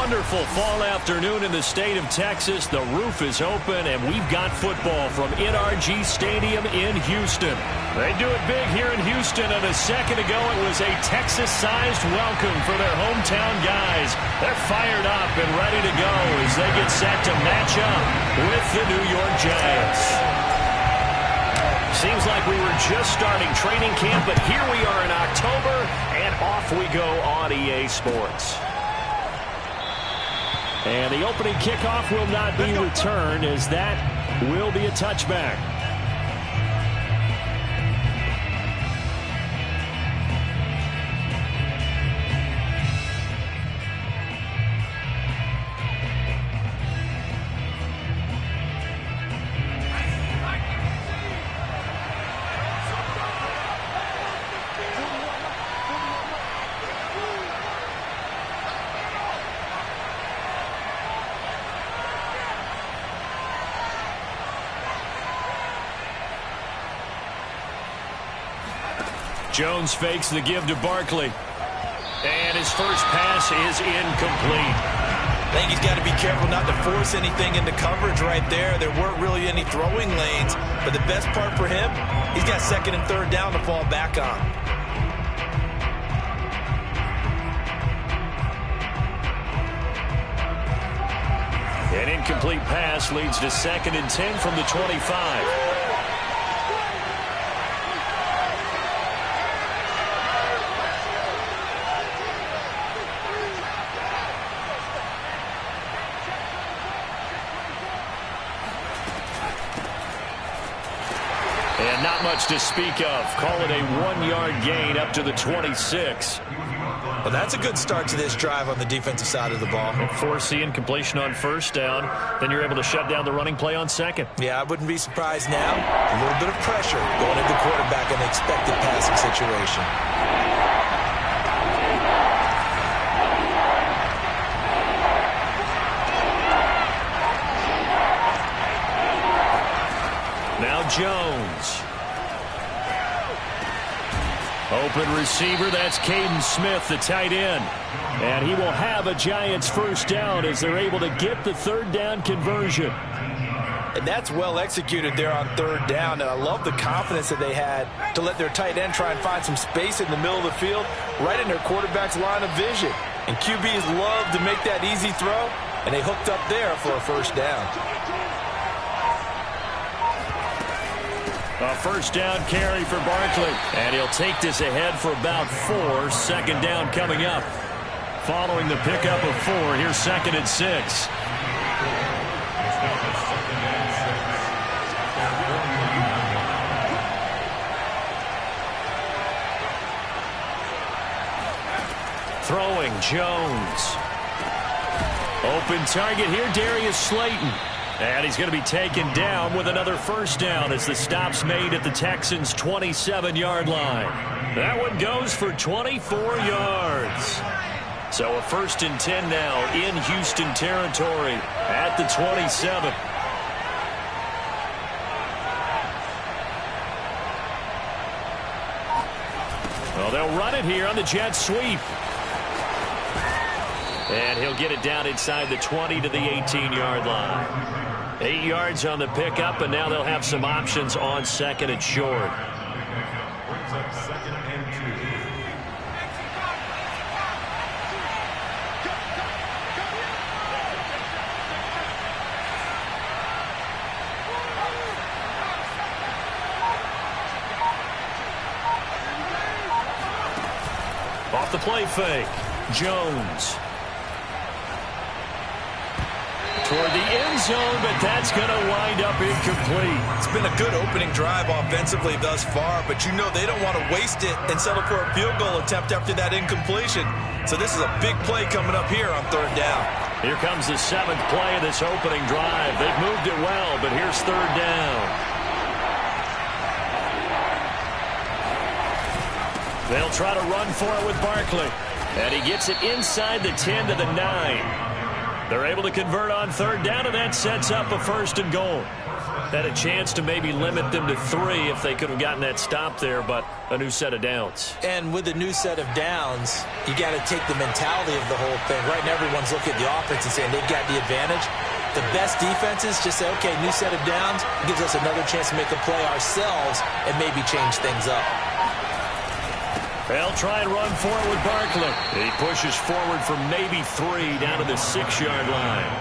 wonderful fall afternoon in the state of Texas. The roof is open, and we've got football from NRG Stadium in Houston. They do it big here in Houston, and a second ago it was a Texas-sized welcome for their hometown guys. They're fired up and ready to go as they get set to match up with the New York Giants. Seems like we were just starting training camp, but here we are in October, and off we go on EA Sports. And the opening kickoff will not be returned, as that will be a touchback. Jones fakes the give to Barkley. And his first pass is incomplete. I think he's got to be careful not to force anything into coverage right there. There weren't really any throwing lanes. But the best part for him, he's got second and third down to fall back on. An incomplete pass leads to 2nd and 10 from the 25. And not much to speak of. Call it a 1-yard gain up to the 26. Well, that's a good start to this drive on the defensive side of the ball. Force the incompletion on first down. Then you're able to shut down the running play on second. Yeah, I wouldn't be surprised now. A little bit of pressure going into the quarterback in the expected passing situation. Now Jones. Open receiver, that's Caden Smith, the tight end. And he will have a Giants first down as they're able to get the third down conversion. And that's well executed there on third down. And I love the confidence that they had to let their tight end try and find some space in the middle of the field, right in their quarterback's line of vision. And QBs love to make that easy throw, and they hooked up there for a first down. A first down carry for Barkley. And he'll take this ahead for about 4. Second down coming up. Following the pickup of 4, here's 2nd and 6. Throwing, Jones. Open target here, Darius Slayton. And he's going to be taken down with another first down as the stop's made at the Texans' 27-yard line. That one goes for 24 yards. So a 1st and 10 now in Houston territory at the 27. Well, they'll run it here on the jet sweep. And he'll get it down inside the 20 to the 18-yard line. 8 yards on the pickup, and now they'll have some options on second and short. Off the play fake, Jones. Toward the end zone, but that's going to wind up incomplete. It's been a good opening drive offensively thus far, but you know they don't want to waste it and settle for a field goal attempt after that incompletion. So this is a big play coming up here on third down. Here comes the 7th play of this opening drive. They've moved it well, but here's third down. They'll try to run for it with Barkley. And he gets it inside the 10 to the 9. They're able to convert on third down, and that sets up a 1st and goal. Had a chance to maybe limit them to 3 if they could have gotten that stop there, but a new set of downs. And with a new set of downs, you got to take the mentality of the whole thing. Right now, everyone's looking at the offense and saying they've got the advantage. The best defenses just say, okay, new set of downs gives us another chance to make a play ourselves and maybe change things up. They'll try and run for it with Barkley. He pushes forward for maybe 3 down to the 6-yard line.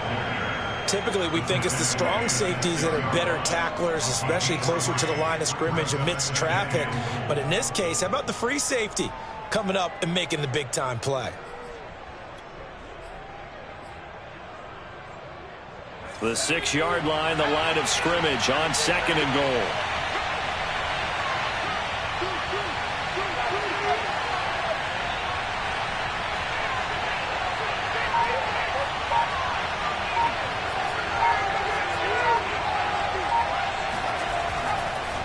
Typically, we think it's the strong safeties that are better tacklers, especially closer to the line of scrimmage amidst traffic. But in this case, how about the free safety coming up and making the big-time play? The 6-yard line, the line of scrimmage on 2nd and goal.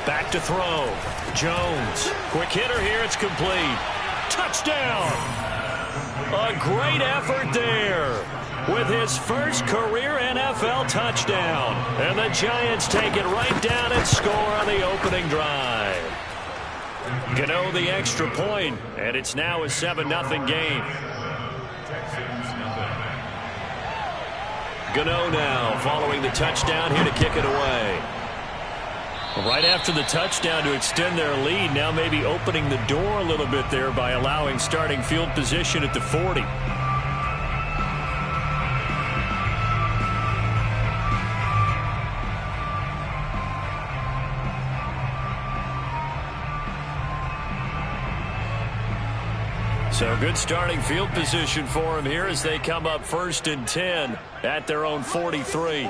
Back to throw. Jones. Quick hitter here. It's complete. Touchdown. A great effort there with his first career NFL touchdown. And the Giants take it right down and score on the opening drive. Gano the extra point, and it's now a 7-0 game. Gano now following the touchdown here to kick it away. Right after the touchdown to extend their lead, now maybe opening the door a little bit there by allowing starting field position at the 40. So good starting field position for him here as they come up 1st and 10 at their own 43.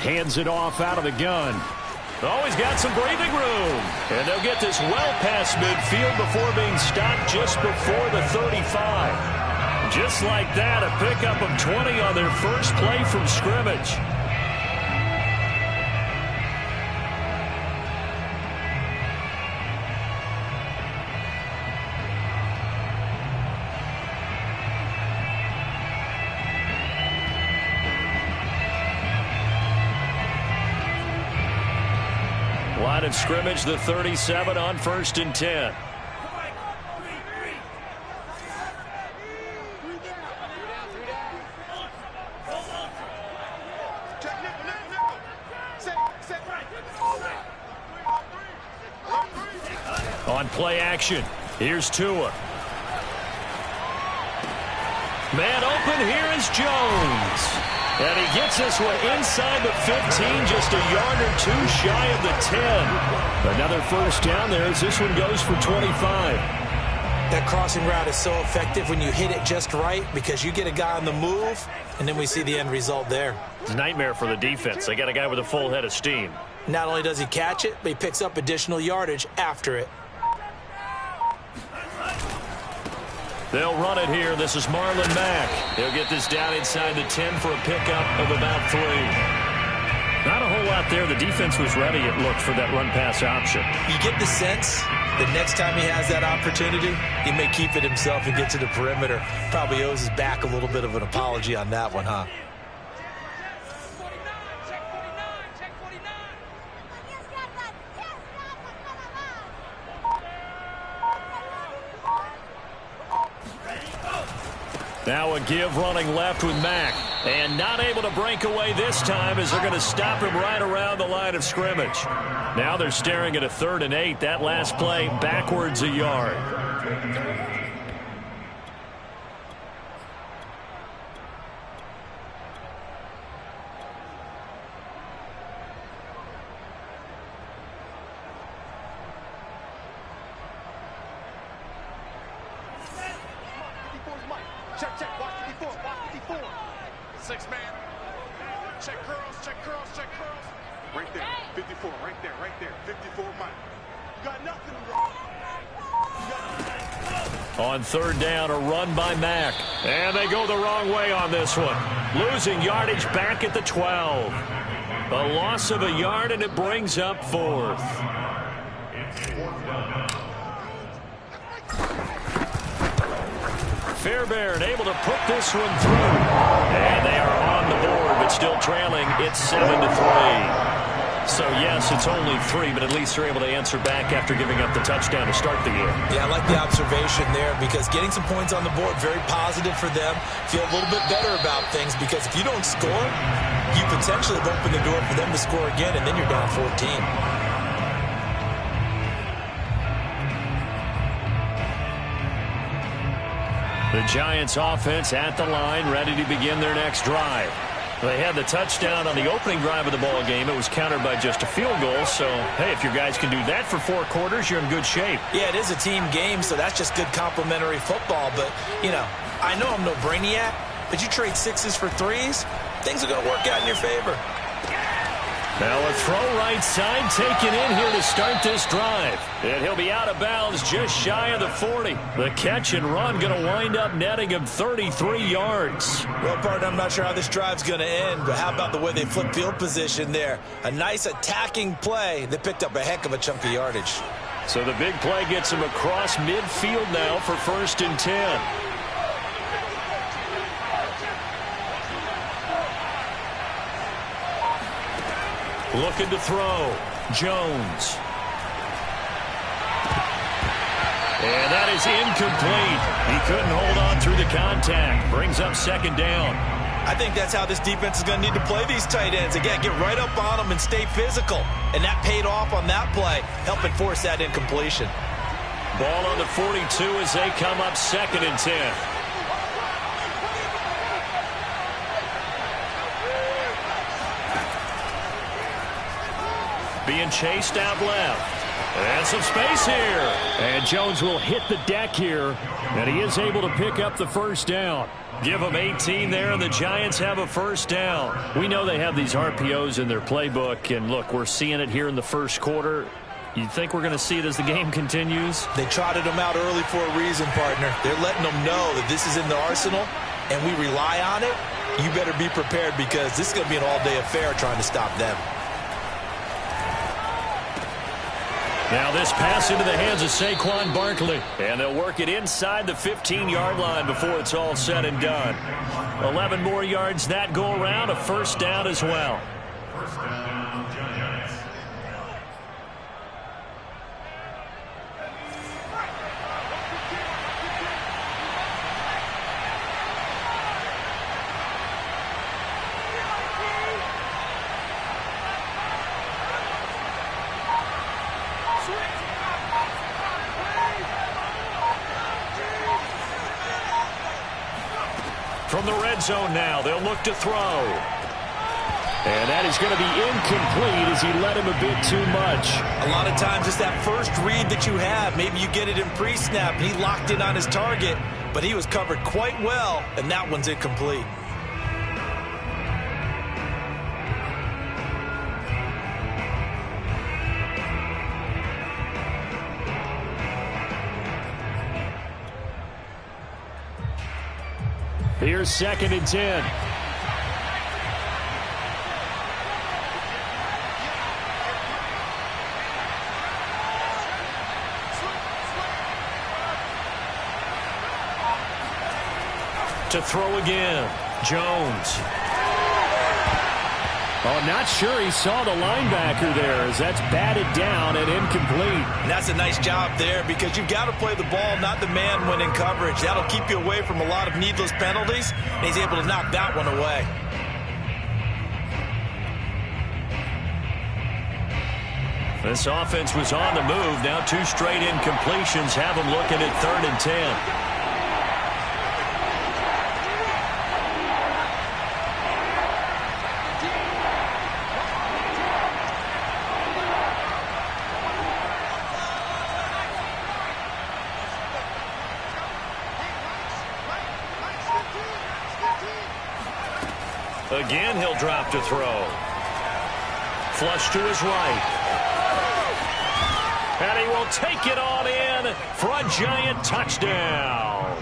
Hands it off out of the gun. Oh, he's got some breathing room. And they'll get this well past midfield before being stopped just before the 35. Just like that, a pickup of 20 on their first play from scrimmage. Line of scrimmage, the 37 on 1st and 10. On play action, here's Tua. Man open, here is Jones. And he gets this one inside the 15, just a yard or 2 shy of the 10. Another first down there as this one goes for 25. That crossing route is so effective when you hit it just right because you get a guy on the move, and then we see the end result there. It's a nightmare for the defense. They got a guy with a full head of steam. Not only does he catch it, but he picks up additional yardage after it. They'll run it here. This is Marlon Mack. He'll get this down inside the 10 for a pickup of about 3. Not a whole lot there. The defense was ready, it looked, for that run-pass option. You get the sense that next time he has that opportunity, he may keep it himself and get to the perimeter. Probably owes his back a little bit of an apology on that one, huh? Now a give running left with Mack. And not able to break away this time as they're going to stop him right around the line of scrimmage. Now they're staring at a 3rd and 8. That last play backwards a yard. Check, watch 54, watch 54. 6-man. Check curls. Right there, 54, right there. 54, Mike. You got nothing wrong. On 3rd down, a run by Mack. And they go the wrong way on this one. Losing yardage back at the 12. A loss of a yard, and it brings up 4th. Fairbairn able to put this one through. And they are on the board, but still trailing. It's 7-3. So, yes, it's only 3, but at least they're able to answer back after giving up the touchdown to start the game. Yeah, I like the observation there because getting some points on the board, very positive for them. Feel a little bit better about things because if you don't score, you potentially have opened the door for them to score again, and then you're down 14. The Giants offense at the line, ready to begin their next drive. They had the touchdown on the opening drive of the ball game. It was countered by just a field goal. So, hey, if your guys can do that for 4 quarters, you're in good shape. Yeah, it is a team game, so that's just good complementary football. But, you know, I know I'm no brainiac, but you trade 6s for 3s, things are going to work out in your favor. Now a throw right side taken in here to start this drive. And he'll be out of bounds just shy of the 40. The catch and run going to wind up netting him 33 yards. Well, partner, I'm not sure how this drive's going to end, but how about the way they flip field position there? A nice attacking play. They picked up a heck of a chunk of yardage. So the big play gets him across midfield now for 1st and 10. Looking to throw. Jones. And that is incomplete. He couldn't hold on through the contact. Brings up 2nd down. I think that's how this defense is going to need to play these tight ends. Again, get right up on them and stay physical. And that paid off on that play, helping force that incompletion. Ball on the 42 as they come up 2nd and 10. Being chased out left. And some space here. And Jones will hit the deck here. And he is able to pick up the 1st down. Give them 18 there, and the Giants have a 1st down. We know they have these RPOs in their playbook. And, look, we're seeing it here in the 1st quarter. You think we're going to see it as the game continues? They trotted them out early for a reason, partner. They're letting them know that this is in the arsenal, and we rely on it. You better be prepared because this is going to be an all-day affair trying to stop them. Now this pass into the hands of Saquon Barkley. And they'll work it inside the 15-yard line before it's all said and done. 11 more yards that go around, a 1st down as well. From the red zone now, they'll look to throw. And that is going to be incomplete as he let him a bit too much. A lot of times it's that first read that you have. Maybe you get it in pre-snap, and he locked in on his target, but he was covered quite well, and that one's incomplete. Here's 2nd and 10. To throw again. Jones. Oh, not sure he saw the linebacker there as that's batted down and incomplete. And that's a nice job there because you've got to play the ball, not the man when in coverage. That'll keep you away from a lot of needless penalties, and he's able to knock that one away. This offense was on the move. Now 2 straight incompletions have them looking at 3rd and 10. Again, he'll drop to throw. Flush to his right. And he will take it on in for a Giant touchdown.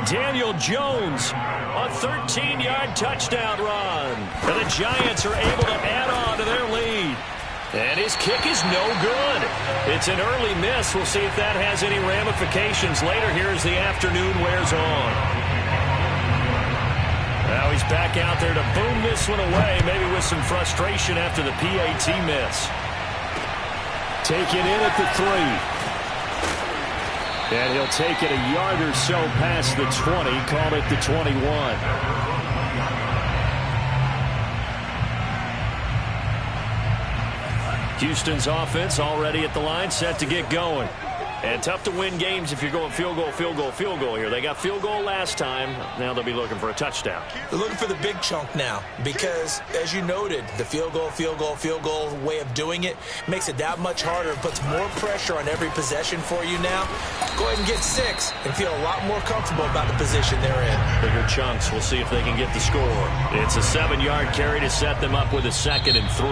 Daniel Jones, a 13-yard touchdown run. And the Giants are able to add on to their lead. And his kick is no good. It's an early miss. We'll see if that has any ramifications later here as the afternoon wears on. Now he's back out there to boom this one away, maybe with some frustration after the PAT miss. Take it in at the 3. And he'll take it a yard or so past the 20, call it the 21. Houston's offense already at the line, set to get going. And tough to win games if you're going field goal, field goal, field goal here. They got field goal last time. Now they'll be looking for a touchdown. They're looking for the big chunk now because, as you noted, the field goal, field goal, field goal way of doing it makes it that much harder. It puts more pressure on every possession for you now. Go ahead and get 6 and feel a lot more comfortable about the position they're in. Bigger chunks. We'll see if they can get the score. It's a 7-yard carry to set them up with a 2nd and 3.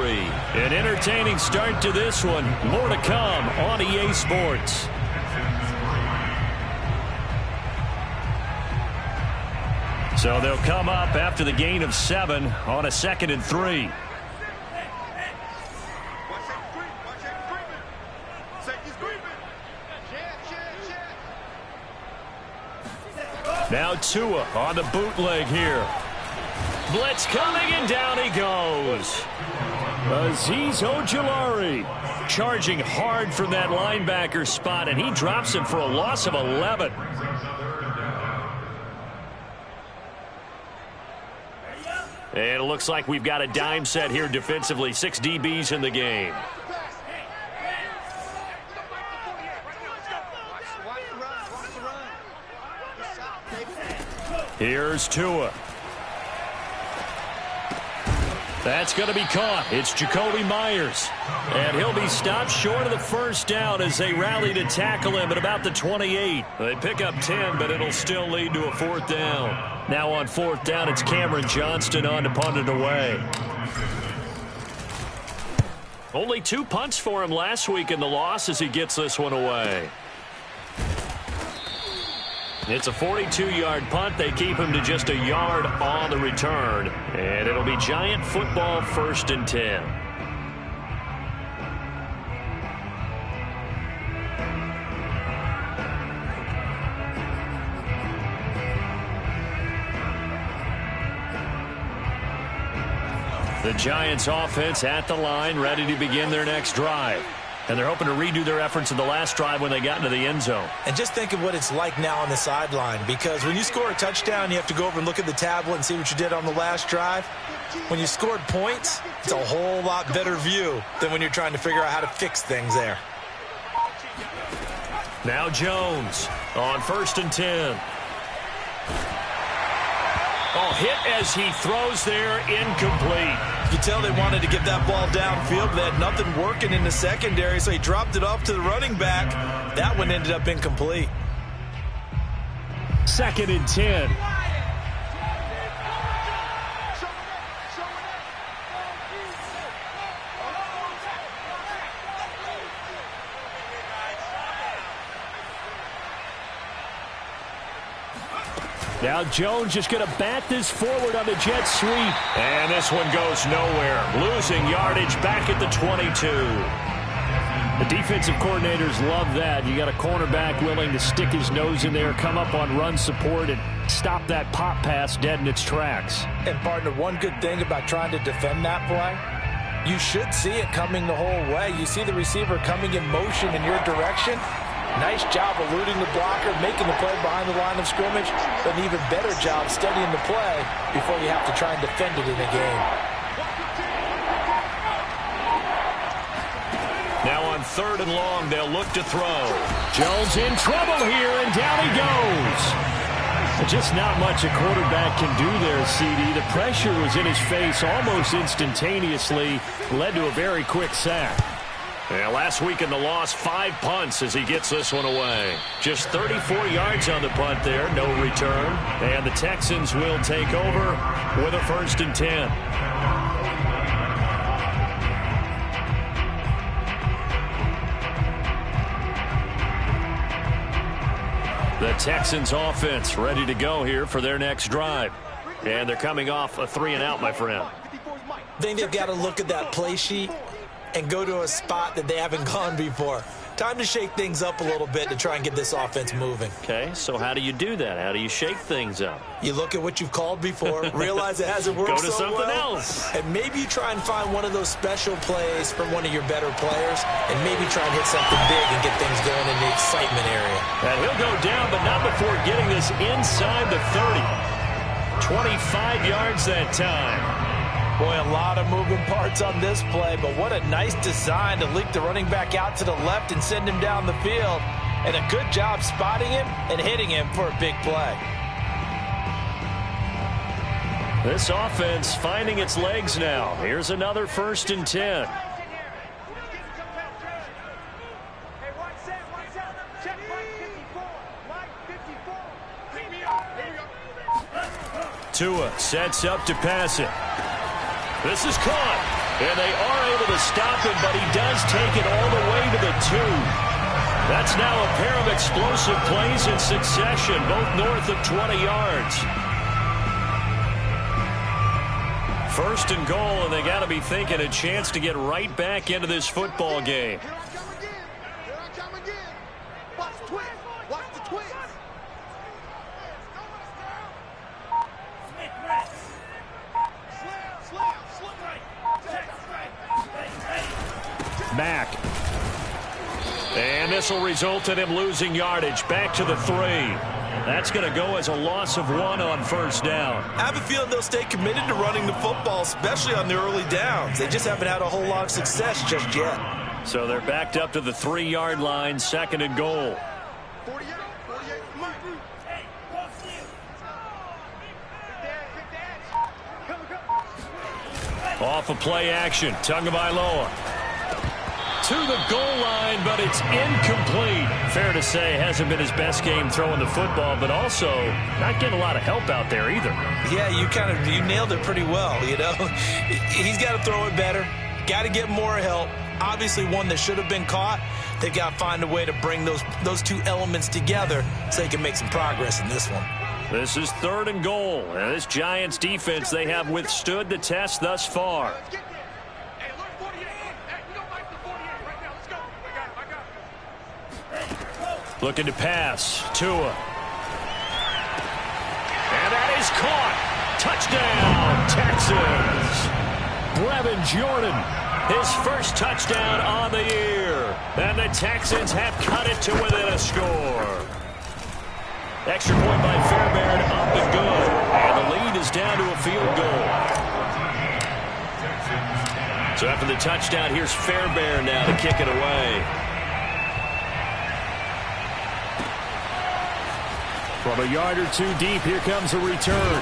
An entertaining start to this one. More to come on EA Sports. So they'll come up after the gain of 7 on a 2nd and 3. Now Tua on the bootleg here. Blitz coming, and down he goes. Azeez Ojulari charging hard from that linebacker spot, and he drops him for a loss of 11. And it looks like we've got a dime set here defensively. 6 DBs in the game. Here's Tua. That's going to be caught. It's Jacoby Myers. And he'll be stopped short of the first down as they rally to tackle him at about the 28. They pick up 10, but it'll still lead to a 4th down. Now on 4th down, it's Cameron Johnston on to punt it away. Only 2 punts for him last week in the loss as he gets this one away. It's a 42-yard punt. They keep him to just a yard on the return. And it'll be Giant football, 1st and 10. The Giants offense at the line, ready to begin their next drive. And they're hoping to redo their efforts in the last drive when they got into the end zone. And just think of what it's like now on the sideline, because when you score a touchdown, you have to go over and look at the tablet and see what you did on the last drive. When you scored points, it's a whole lot better view than when you're trying to figure out how to fix things there. Now Jones on 1st and 10. Oh, hit as he throws there, incomplete. You can tell they wanted to get that ball downfield. They had nothing working in the secondary, so he dropped it off to the running back. That one ended up incomplete. 2nd and 10. Now Jones just going to bat this forward on the jet sweep. And this one goes nowhere. Losing yardage back at the 22. The defensive coordinators love that. You got a cornerback willing to stick his nose in there, come up on run support, and stop that pop pass dead in its tracks. And, partner, one good thing about trying to defend that play, you should see it coming the whole way. You see the receiver coming in motion in your direction. Nice job eluding the blocker, making the play behind the line of scrimmage, but an even better job studying the play before you have to try and defend it in a game. Now on 3rd and long, they'll look to throw. Jones in trouble here, and down he goes. Just not much a quarterback can do there, CD. The pressure was in his face almost instantaneously, led to a very quick sack. Yeah, last week in the loss, 5 punts as he gets this one away. Just 34 yards on the punt there, no return. And the Texans will take over with a 1st and 10. The Texans offense ready to go here for their next drive. And they're coming off a 3-and-out, my friend. I think they've got to look at that play sheet and go to a spot that they haven't gone before. Time to shake things up a little bit to try and get this offense moving. Okay, so how do you do that? How do you shake things up? You look at what you've called before, realize it hasn't worked Go to so something well, else. and maybe you try and find one of those special plays from one of your better players, and maybe try and hit something big and get things going in the excitement area. And he'll go down, but not before getting this inside the 30. 25 yards that time. Boy, a lot of moving parts on this play, but what a nice design to leak the running back out to the left and send him down the field. And a good job spotting him and hitting him for a big play. This offense finding its legs now. Here's another 1st and 10. Tua sets up to pass it. This is caught, and they are able to stop him, but he does take it all the way to the 2. That's now a pair of explosive plays in succession, both north of 20 yards. 1st and goal, and they got to be thinking a chance to get right back into this football game. Here I come again. Here I come again. Watch the twist. Watch the twist. Mack. And this will result in him losing yardage. Back to the 3. That's going to go as a loss of 1 on 1st down. I have a feeling they'll stay committed to running the football, especially on the early downs. They just haven't had a whole lot of success just yet. So they're backed up to the 3-yard line, 2nd and goal. 48, come on. Off of play action, Tagovailoa. To the goal line, but it's incomplete. Fair to say, hasn't been his best game throwing the football, but also not getting a lot of help out there either. Yeah, you nailed it pretty well, you know. He's got to throw it better. Got to get more help. Obviously one that should have been caught. They've got to find a way to bring those two elements together so they can make some progress in this one. This is 3rd and goal. And this Giants defense, they have withstood the test thus far. Looking to pass. Tua. And that is caught. Touchdown, Texans. Brevin Jordan, his first touchdown on the year. And the Texans have cut it to within a score. Extra point by Fairbairn, up and good. And the lead is down to a field goal. So after the touchdown, here's Fairbairn now to kick it away. From a yard or 2 deep, here comes a return.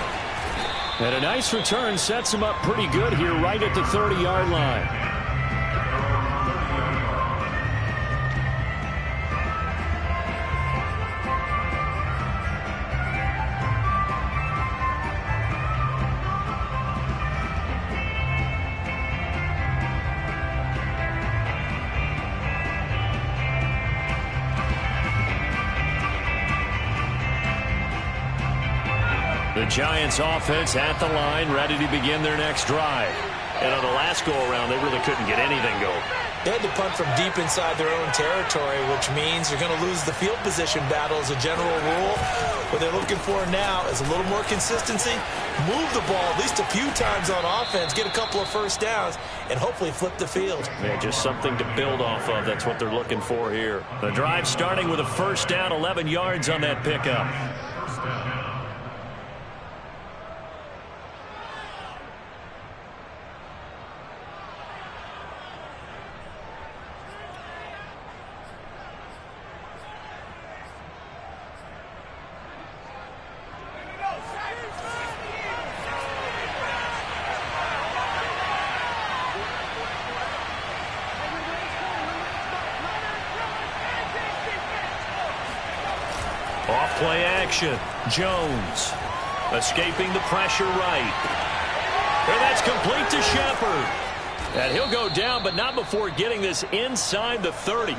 And a nice return sets him up pretty good here right at the 30-yard line. The Giants offense at the line, ready to begin their next drive. And on the last go-around, they really couldn't get anything going. They had to punt from deep inside their own territory, which means you're going to lose the field position battle as a general rule. What they're looking for now is a little more consistency, move the ball at least a few times on offense, get a couple of 1st downs, and hopefully flip the field. Yeah, just something to build off of. That's what they're looking for here. The drive starting with a 1st down, 11 yards on that pickup. Off play action. Jones escaping the pressure right. And that's complete to Shepard. And he'll go down, but not before getting this inside the 30.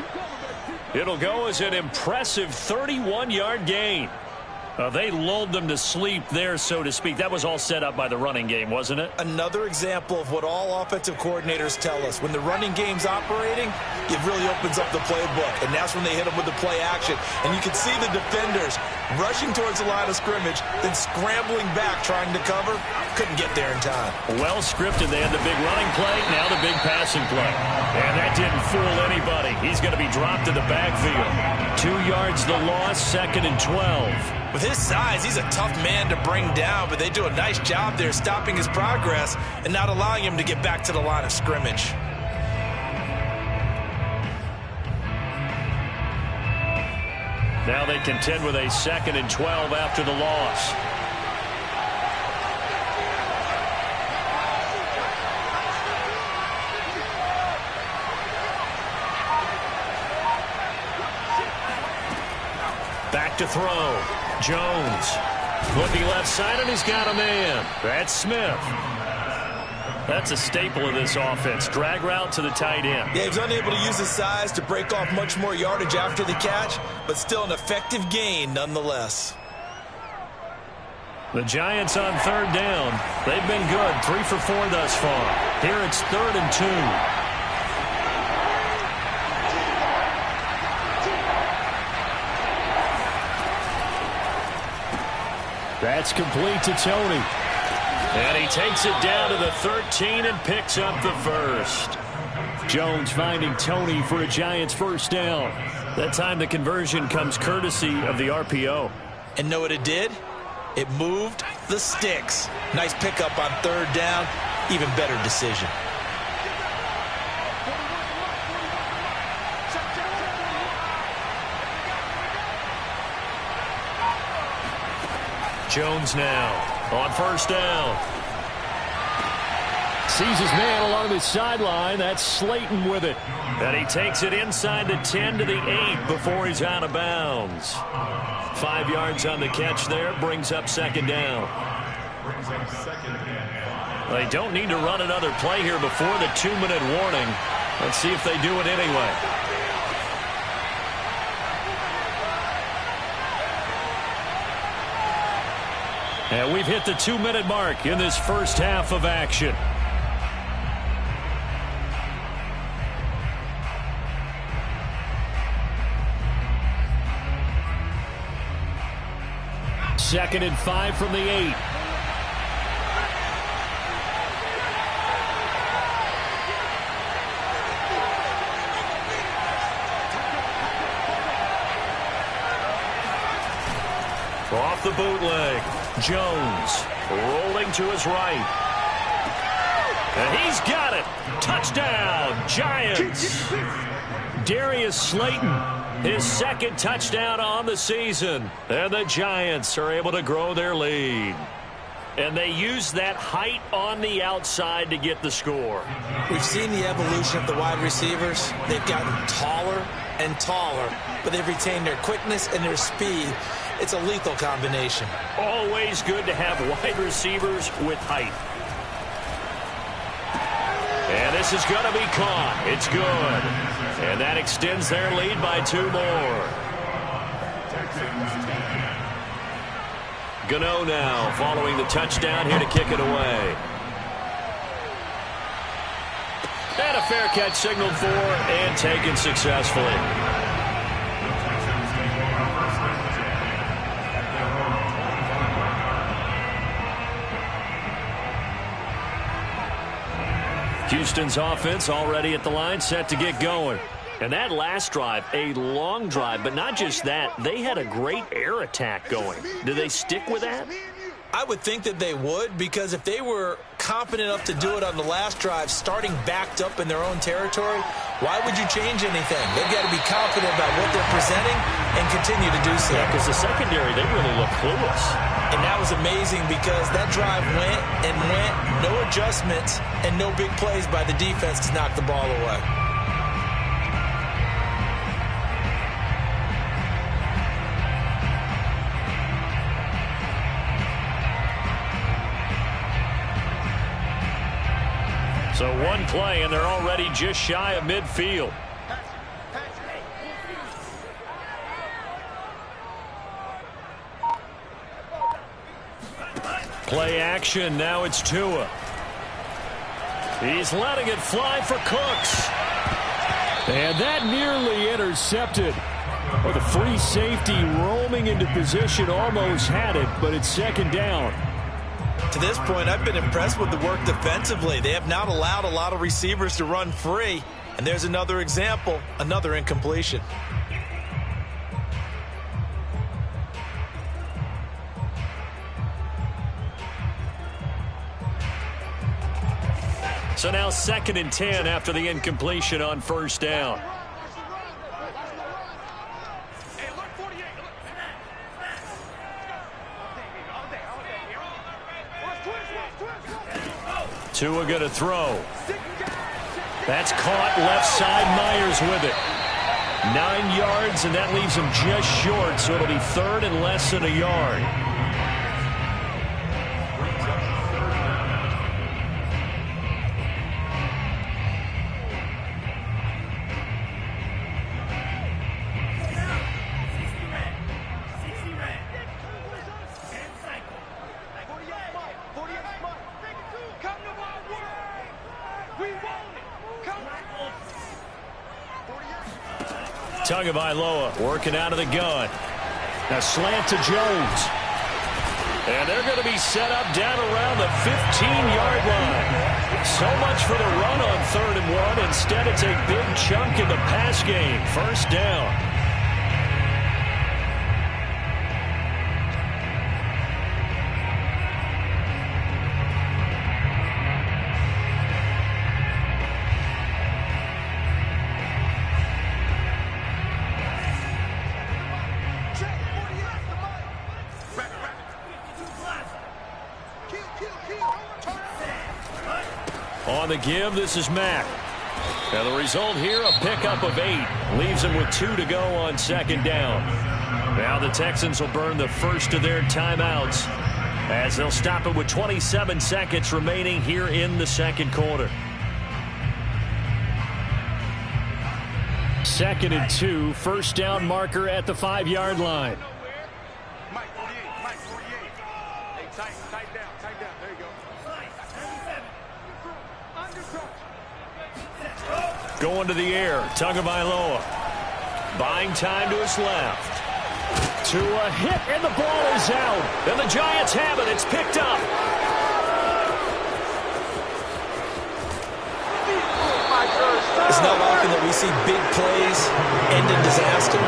It'll go as an impressive 31-yard gain. They lulled them to sleep there, so to speak. That was all set up by the running game, wasn't it? Another example of what all offensive coordinators tell us. When the running game's operating, it really opens up the playbook, and that's when they hit them with the play action. And you can see the defenders rushing towards the line of scrimmage, then scrambling back trying to cover. Couldn't get there in time. Well scripted. They had the big running play, now the big passing play. And that didn't fool anybody. He's going to be dropped in the backfield. 2 yards the loss, 2nd and 12. With his size, he's a tough man to bring down, but they do a nice job there stopping his progress and not allowing him to get back to the line of scrimmage. Now they contend with a 2nd and 12 after the loss. Back to throw. Jones looking left side, and he's got a man. That's Smith. That's a staple of this offense. Drag route to the tight end. Yeah, he's unable to use his size to break off much more yardage after the catch, but still an effective gain nonetheless. The Giants on 3rd down. They've been good. 3 for 4 thus far. Here it's 3rd and 2. That's complete to Tony. And he takes it down to the 13 and picks up the first. Jones finding Tony for a Giants first down. That time the conversion comes courtesy of the RPO. And know what it did? It moved the sticks. Nice pickup on 3rd down. Even better decision. Jones now on 1st down. Sees his man along the sideline. That's Slayton with it. And he takes it inside the 10 to the 8 before he's out of bounds. 5 yards on the catch there. Brings up 2nd down. They don't need to run another play here before the 2-minute warning. Let's see if they do it anyway. And we've hit the 2-minute mark in this first half of action. Second and 5 from the 8. Off the bootleg. Jones rolling to his right. And he's got it. Touchdown, Giants. Darius Slayton, his 2nd touchdown on the season. And the Giants are able to grow their lead. And they use that height on the outside to get the score. We've seen the evolution of the wide receivers. They've gotten taller and taller, but they've retained their quickness and their speed. It's a lethal combination. Always good to have wide receivers with height. And this is going to be caught. It's good. And that extends their lead by 2 more. Gano now following the touchdown here to kick it away. And a fair catch signaled for and taken successfully. Houston's offense already at the line, set to get going. And that last drive, a long drive, but not just that. They had a great air attack going. Do they stick with that? I would think that they would, because if they were confident enough to do it on the last drive, starting backed up in their own territory, why would you change anything? They've got to be confident about what they're presenting and continue to do so. Yeah, because the secondary, they really look clueless. And that was amazing because that drive went and went, no adjustments, and no big plays by the defense to knock the ball away. So one play, and they're already just shy of midfield. Play action. Now it's Tua. He's letting it fly for Cooks. And that nearly intercepted. Well, the free safety roaming into position almost had it, but it's second down. To this point, I've been impressed with the work defensively. They have not allowed a lot of receivers to run free. And there's another example, another incompletion. So now 2nd and 10 after the incompletion on first down. Tua going to throw. That's caught left side. Myers with it. 9 yards, and that leaves him just short, so it'll be 3rd and less than a yard. Tagovailoa working out of the gun. Now slant to Jones. And they're going to be set up down around the 15-yard line. So much for the run on 3rd and 1. Instead, it's a big chunk in the pass game. First down. On the give, this is Mack. And the result here, a pickup of 8. Leaves him with 2 to go on 2nd down. Now the Texans will burn the first of their timeouts as they'll stop it with 27 seconds remaining here in the 2nd quarter. 2nd and 2, first down marker at the 5-yard line. Mike 48. Hey, tight down. There you go. Going to the air, Tagovailoa. Buying time to his left. To a hit, and the ball is out. And the Giants have it. It's picked up. It's not often that we see big plays end in disaster.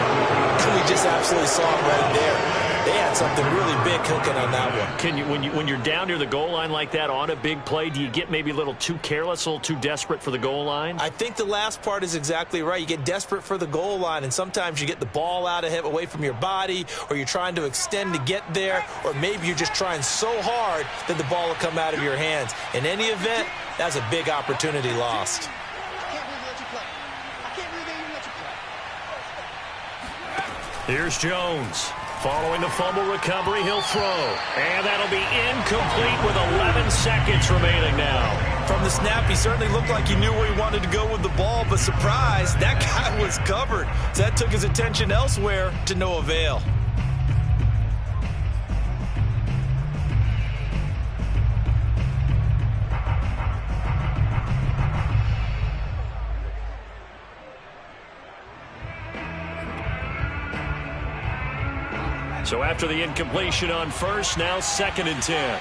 We just absolutely saw it right there. They had something really big cooking on that one. Can you, when you're down near the goal line like that on a big play, do you get maybe a little too careless, a little too desperate for the goal line? I think the last part is exactly right. You get desperate for the goal line, and sometimes you get the ball out of him away from your body, or you're trying to extend to get there, or maybe you're just trying so hard that the ball will come out of your hands. In any event, that's a big opportunity lost. Here's Jones. Following the fumble recovery, he'll throw. And that'll be incomplete with 11 seconds remaining now. From the snap, he certainly looked like he knew where he wanted to go with the ball, but surprise, that guy was covered. So that took his attention elsewhere to no avail. So after the incompletion on first, now 2nd and 10.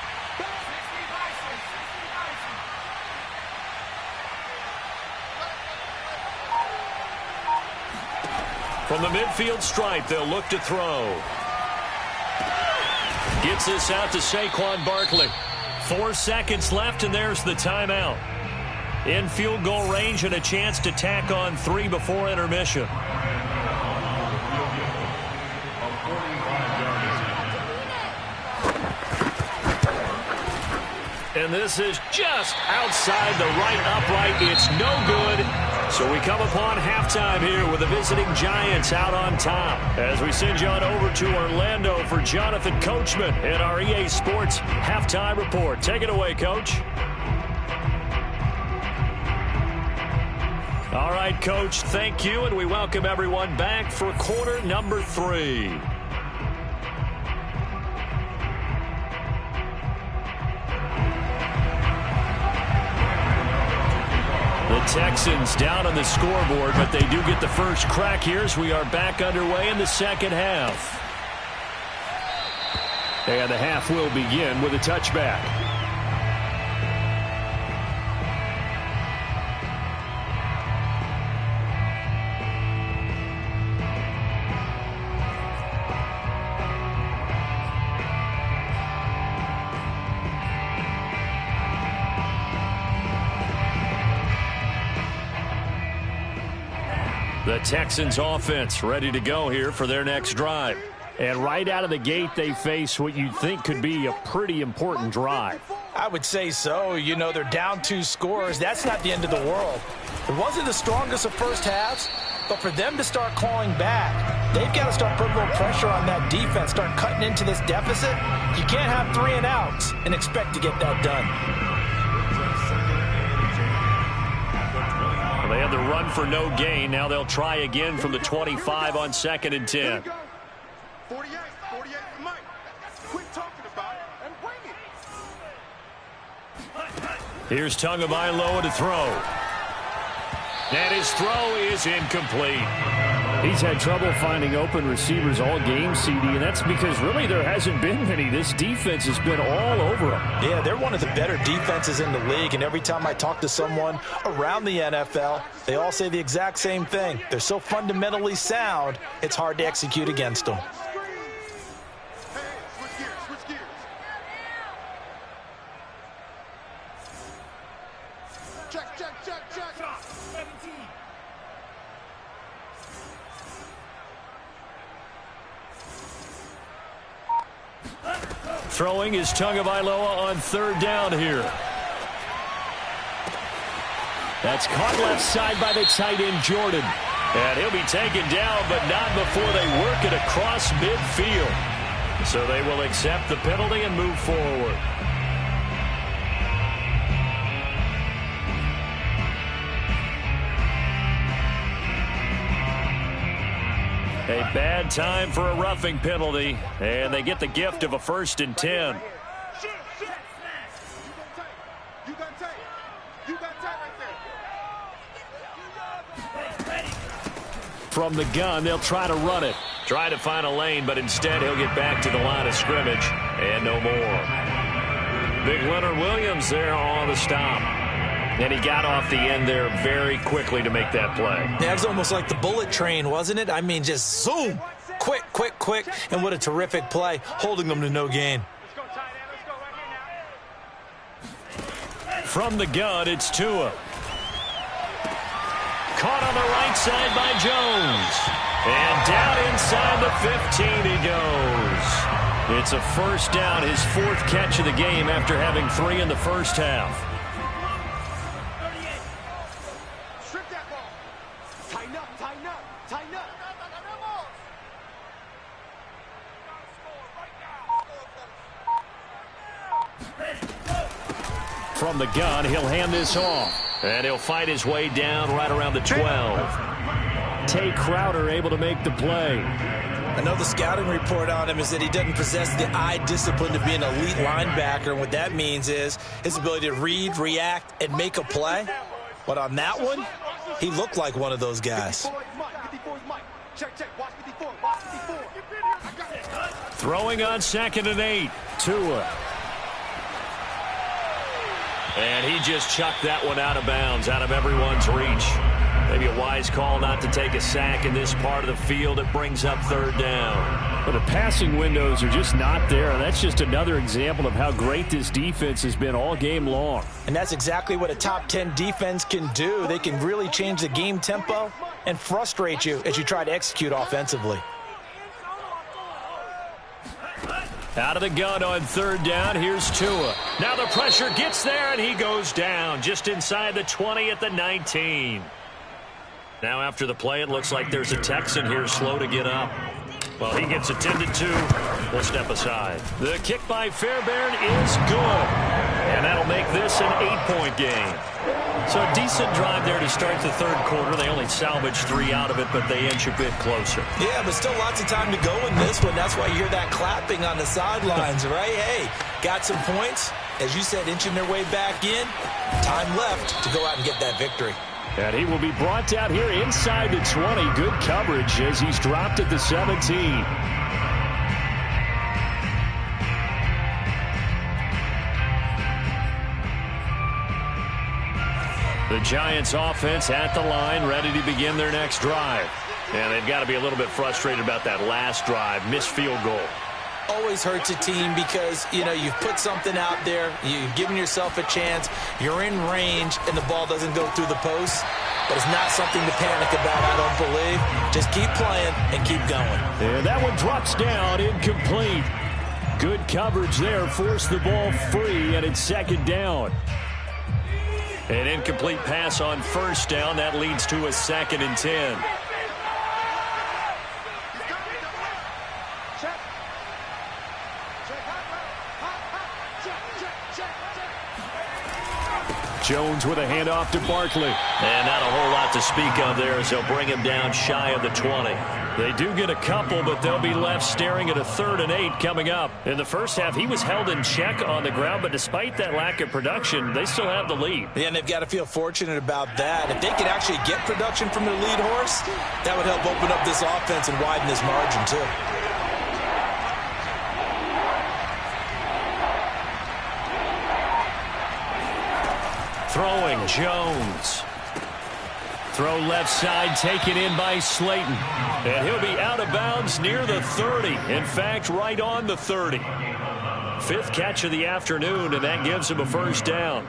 From the midfield stripe, they'll look to throw. Gets this out to Saquon Barkley. 4 seconds left, and there's the timeout. In field goal range and a chance to tack on 3 before intermission. And this is just outside the right upright. It's no good. So we come upon halftime here with the visiting Giants out on top. As we send you on over to Orlando for Jonathan Coachman in our EA Sports Halftime Report. Take it away, Coach. All right, Coach, thank you, and we welcome everyone back for quarter number 3. Texans down on the scoreboard, but they do get the first crack here as we are back underway in the second half. And the half will begin with a touchback. The Texans offense ready to go here for their next drive. And right out of the gate, they face what you'd think could be a pretty important drive. I would say so. You know, they're down 2 scores. That's not the end of the world. It wasn't the strongest of first halves, but for them to start clawing back, they've got to start putting a little pressure on that defense, start cutting into this deficit. You can't have 3 and outs and expect to get that done. Well, they had the run for no gain. Now they'll try again from the 25 on 2nd and 10. 48 for Mike. Quit talking about it and bring it. Here's Tagovailoa to throw. And his throw is incomplete. He's had trouble finding open receivers all game, CD, and that's because really there hasn't been many. This defense has been all over him. Yeah, they're one of the better defenses in the league, and every time I talk to someone around the NFL, they all say the exact same thing. They're so fundamentally sound, it's hard to execute against them. Throwing is Tagovailoa on 3rd down here. That's caught left side by the tight end, Jordan. And he'll be taken down, but not before they work it across midfield. So they will accept the penalty and move forward. A bad time for a roughing penalty, and they get the gift of a 1st and 10. From the gun, they'll try to run it. Try to find a lane, but instead he'll get back to the line of scrimmage, and no more. Big Leonard Williams there on the stop. And he got off the end there very quickly to make that play. Yeah, it was almost like the bullet train, wasn't it? I mean, just zoom. Quick, quick, quick. And what a terrific play, holding them to no gain. From the gun, it's Tua. Caught on the right side by Jones. And down inside the 15 he goes. It's a 1st down, his 4th catch of the game after having 3 in the first half. From the gun, he'll hand this off. And he'll fight his way down right around the 12. Tay Crowder able to make the play. I know the scouting report on him is that he doesn't possess the eye discipline to be an elite linebacker. And what that means is his ability to read, react, and make a play. But on that one, he looked like one of those guys. Throwing on 2nd and 8. Tua. And he just chucked that one out of bounds, out of everyone's reach. Maybe a wise call not to take a sack in this part of the field. It brings up 3rd down. But the passing windows are just not there. And that's just another example of how great this defense has been all game long. And that's exactly what a top 10 defense can do. They can really change the game tempo and frustrate you as you try to execute offensively. Out of the gun on 3rd down, here's Tua. Now the pressure gets there, and he goes down just inside the 20 at the 19. Now after the play, it looks like there's a Texan here slow to get up. Well, he gets attended to. We'll step aside. The kick by Fairbairn is good. And that'll make this an 8-point game. So a decent drive there to start the 3rd quarter. They only salvaged 3 out of it, but they inch a bit closer. Yeah, but still lots of time to go in this one. That's why you hear that clapping on the sidelines, right? Hey, got some points. As you said, inching their way back in. Time left to go out and get that victory. And he will be brought down here inside the 20. Good coverage as he's dropped at the 17. The Giants offense at the line, ready to begin their next drive. And they've got to be a little bit frustrated about that last drive, missed field goal. Always hurts a team because, you've put something out there, you've given yourself a chance, you're in range, and the ball doesn't go through the post. But it's not something to panic about, I don't believe. Just keep playing and keep going. And that one drops down, incomplete. Good coverage there, forced the ball free, and it's second down. An incomplete pass on first down. That leads to a 2nd and 10. Jones with a handoff to Barkley. And not a whole lot to speak of there as they'll bring him down shy of the 20. They do get a couple, but they'll be left staring at a 3rd and 8 coming up. In the first half, he was held in check on the ground, but despite that lack of production, they still have the lead. Yeah, and they've got to feel fortunate about that. If they could actually get production from their lead horse, that would help open up this offense and widen this margin too. Throwing, Jones. Throw left side, taken in by Slayton. And he'll be out of bounds near the 30. In fact, right on the 30. 5th catch of the afternoon, and that gives him a first down.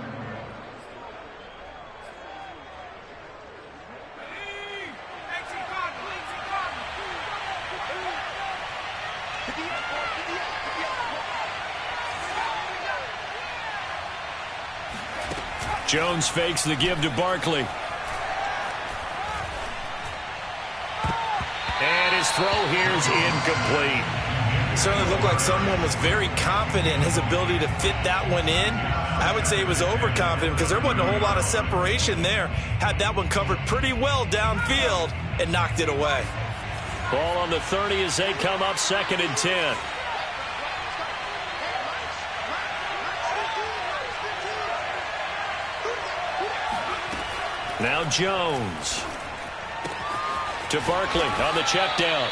Jones fakes the give to Barkley. And his throw here is incomplete. It certainly looked like someone was very confident in his ability to fit that one in. I would say he was overconfident because there wasn't a whole lot of separation there. Had that one covered pretty well downfield and knocked it away. Ball on the 30 as they come up 2nd and 10. Now Jones to Barkley on the check down.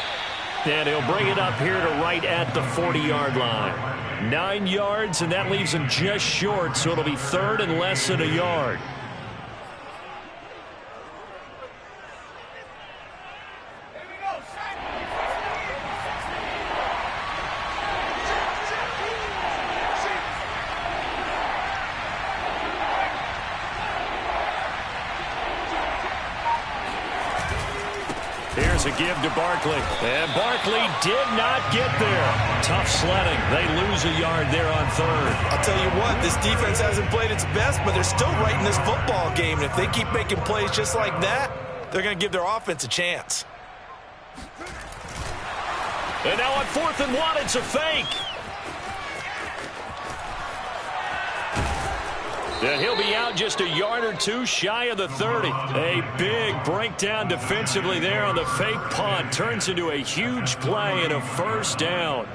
And he'll bring it up here to right at the 40-yard line. 9 yards, and that leaves him just short, so it'll be 3rd and less than a yard. Here's a give to Barkley. And Barkley did not get there. Tough sledding. They lose a yard there on 3rd. I'll tell you what, this defense hasn't played its best, but they're still right in this football game. And if they keep making plays just like that, they're going to give their offense a chance. And now on 4th and 1, it's a fake. And he'll be out just a yard or two shy of the 30. A big breakdown defensively there on the fake punt. Turns into a huge play and a first down.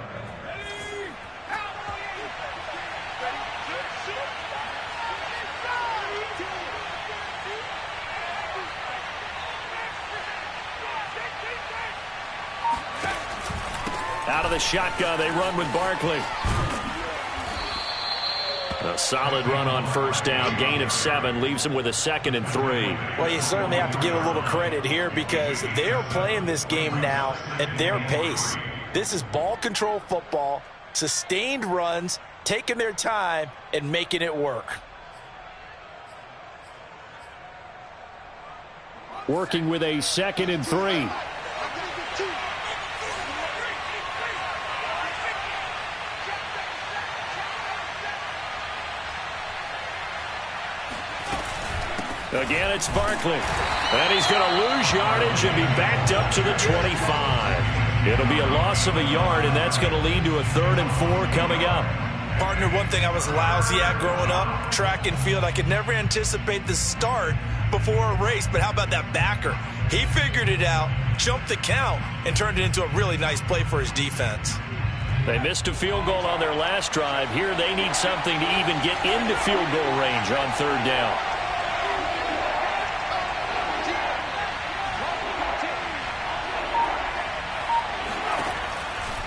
Out of the shotgun, they run with Barkley. A solid run on first down. Gain of 7 leaves them with a 2nd and 3. Well, you certainly have to give a little credit here because they're playing this game now at their pace. This is ball control football, sustained runs, taking their time, and making it work. Working with a 2nd and 3. Again, it's Barkley. And he's going to lose yardage and be backed up to the 25. It'll be a loss of a yard, and that's going to lead to a 3rd and 4 coming up. Partner, one thing I was lousy at growing up, track and field. I could never anticipate the start before a race, but how about that backer? He figured it out, jumped the count, and turned it into a really nice play for his defense. They missed a field goal on their last drive. Here they need something to even get into field goal range on 3rd down.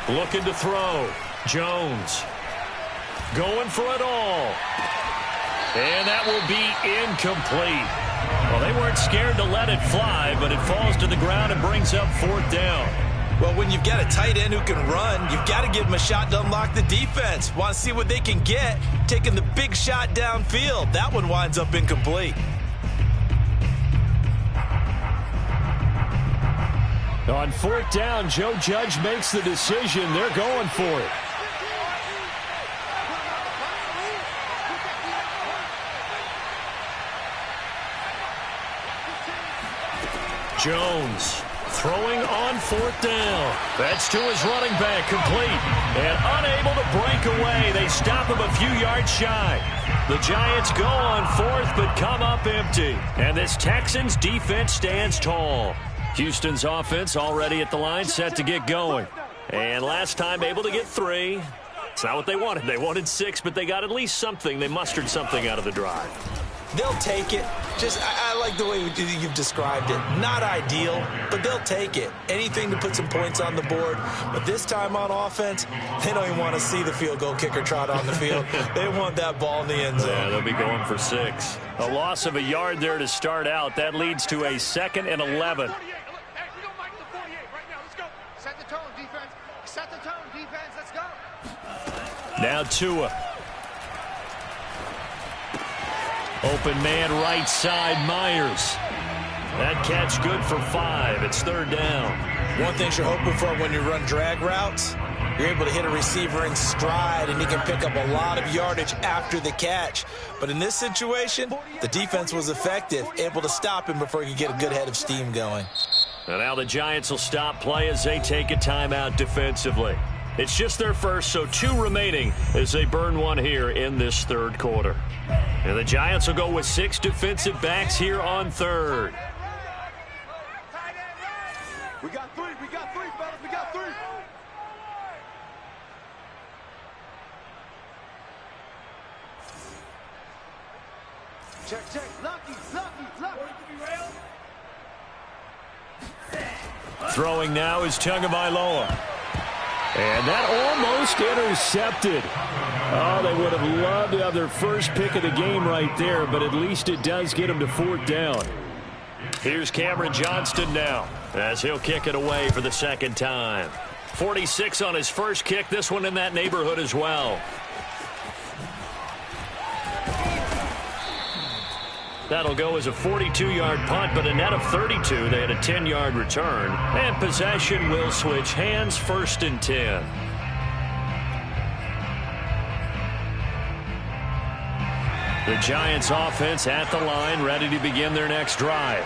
Looking to throw. Jones going for it all. And that will be incomplete. Well, they weren't scared to let it fly, but it falls to the ground and brings up 4th down. Well, when you've got a tight end who can run, you've got to give him a shot to unlock the defense. Want to see what they can get, taking the big shot downfield. That one winds up incomplete. On 4th down, Joe Judge makes the decision. They're going for it. Jones throwing on 4th down. That's to his running back, complete. And unable to break away. They stop him a few yards shy. The Giants go on 4th, but come up empty. And this Texans defense stands tall. Houston's offense already at the line, set to get going. And last time able to get 3. It's not what they wanted. They wanted 6, but they got at least something. They mustered something out of the drive. They'll take it. I like the way you've described it. Not ideal, but they'll take it. Anything to put some points on the board. But this time on offense, they don't even want to see the field goal kicker trot on the field. They want that ball in the end zone. Yeah, they'll be going for 6. A loss of a yard there to start out. That leads to a 2nd and 11. Set the tone, defense. Set the tone, defense. Let's go. Now Tua. Open man right side, Myers. That catch good for 5. It's 3rd down. One thing you're hoping for when you run drag routes, you're able to hit a receiver in stride, and he can pick up a lot of yardage after the catch. But in this situation, the defense was effective, able to stop him before he could get a good head of steam going. And now the Giants will stop play as they take a timeout defensively. It's just their first, so 2 remaining as they burn one here in this 3rd quarter. And the Giants will go with 6 defensive backs here on 3rd. We got 3, fellas. We got 3. Check. Lucky. Throwing now is Tagovailoa. And that almost intercepted. Oh, they would have loved to have their first pick of the game right there, but at least it does get them to 4th down. Here's Cameron Johnston now as he'll kick it away for the 2nd time. 46 on his first kick, this one in that neighborhood as well. That'll go as a 42-yard punt, but a net of 32. They had a 10-yard return. And possession will switch hands, 1st and 10. The Giants offense at the line, ready to begin their next drive.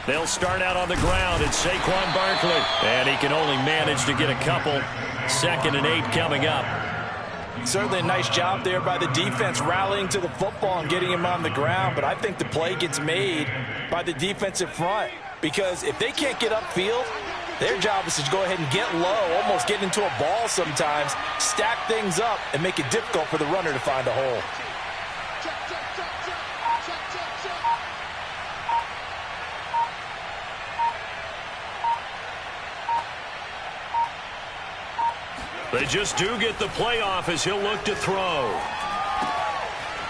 They'll start out on the ground. It's Saquon Barkley. And he can only manage to get a couple. 2nd and 8 coming up. Certainly a nice job there by the defense rallying to the football and getting him on the ground. But I think the play gets made by the defensive front. Because if they can't get upfield, their job is to go ahead and get low, almost get into a ball sometimes, stack things up, and make it difficult for the runner to find a hole. They just do get the playoff as he'll look to throw.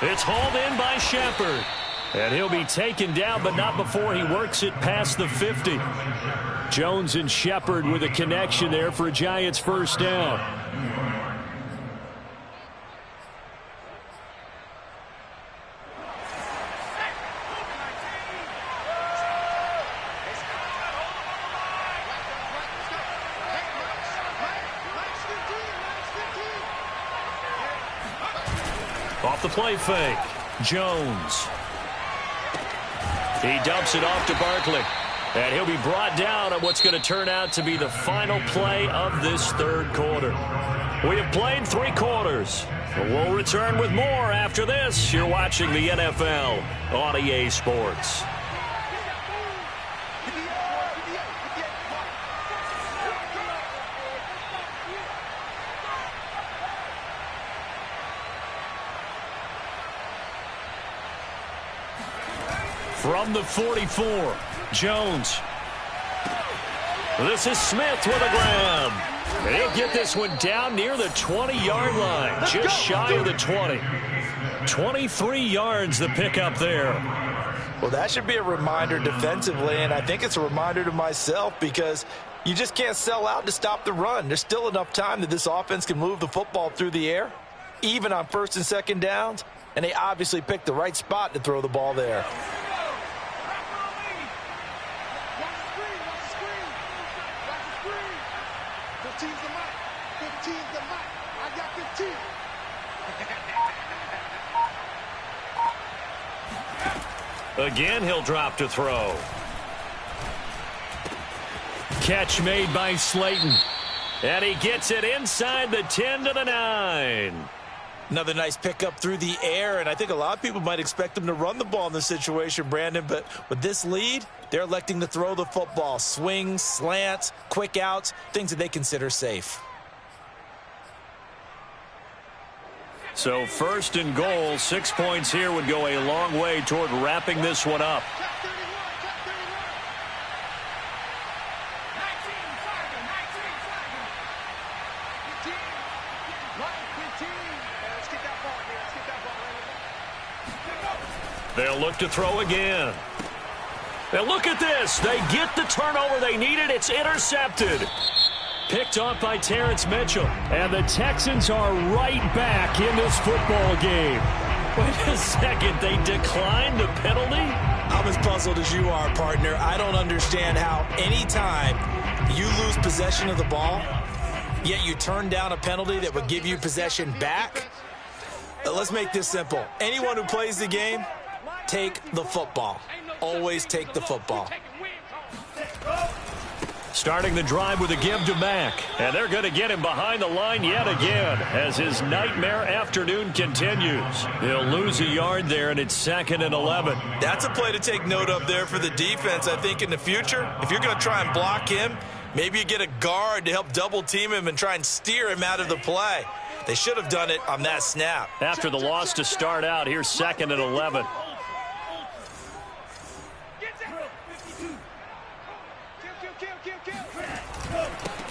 It's hauled in by Shepard. And he'll be taken down, but not before he works it past the 50. Jones and Shepard with a connection there for a Giants 1st down. Off the play fake, Jones. He dumps it off to Barkley. And he'll be brought down on what's going to turn out to be the final play of this 3rd quarter. We have played 3 quarters. We'll return with more after this. You're watching the NFL on EA Sports. From the 44, Jones. This is Smith with a grab. And he'll get this one down near the 20-yard line, just shy of the 20. 23 yards the pickup there. Well, that should be a reminder defensively, and I think it's a reminder to myself because you just can't sell out to stop the run. There's still enough time that this offense can move the football through the air, even on first and second downs, and they obviously picked the right spot to throw the ball there. Again, he'll drop to throw. Catch made by Slayton. And he gets it inside the 10 to the 9. Another nice pickup through the air, and I think a lot of people might expect him to run the ball in this situation, Brandon, but with this lead, they're electing to throw the football. Swings, slants, quick outs, things that they consider safe. So first and goal, 6 points here would go a long way toward wrapping this one up. They'll look to throw again. Now look at this. They get the turnover they needed. It's intercepted. Picked off by Terrence Mitchell. And the Texans are right back in this football game. Wait a second. They declined the penalty? I'm as puzzled as you are, partner. I don't understand how any time you lose possession of the ball, yet you turn down a penalty that would give you possession back. Let's make this simple. Anyone who plays the game, take the football. Always take the football. Starting the drive with a give to Mack. And they're going to get him behind the line yet again as his nightmare afternoon continues. He'll lose a yard there, and it's 2nd and 11. That's a play to take note of there for the defense, I think, in the future. If you're going to try and block him, maybe you get a guard to help double team him and try and steer him out of the play. They should have done it on that snap. After the loss to start out, here's 2nd and 11.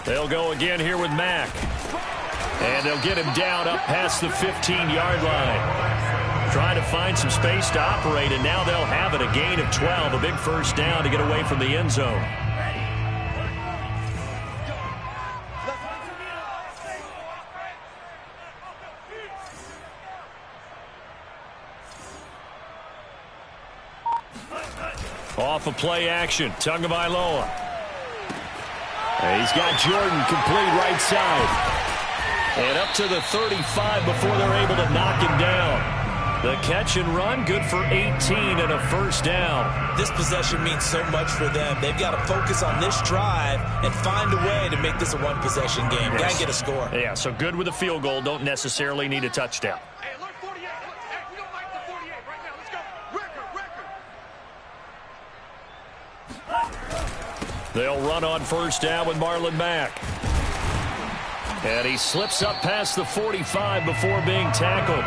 They'll go again here with Mack. And they'll get him down up past the 15-yard line. Trying to find some space to operate, and now they'll have it. A gain of 12, a big first down to get away from the end zone. Off of play action, Tagovailoa. He's got Jordan complete right side. And up to the 35 before they're able to knock him down. The catch and run, good for 18 and a first down. This possession means so much for them. They've got to focus on this drive and find a way to make this a one-possession game. Yes. Got to get a score. Yeah, so good with a field goal. Don't necessarily need a touchdown. Hey, look, 48. Look, hey, we don't like the 48 right now. Let's go. Record. They'll run on first down with Marlon Mack. And he slips up past the 45 before being tackled.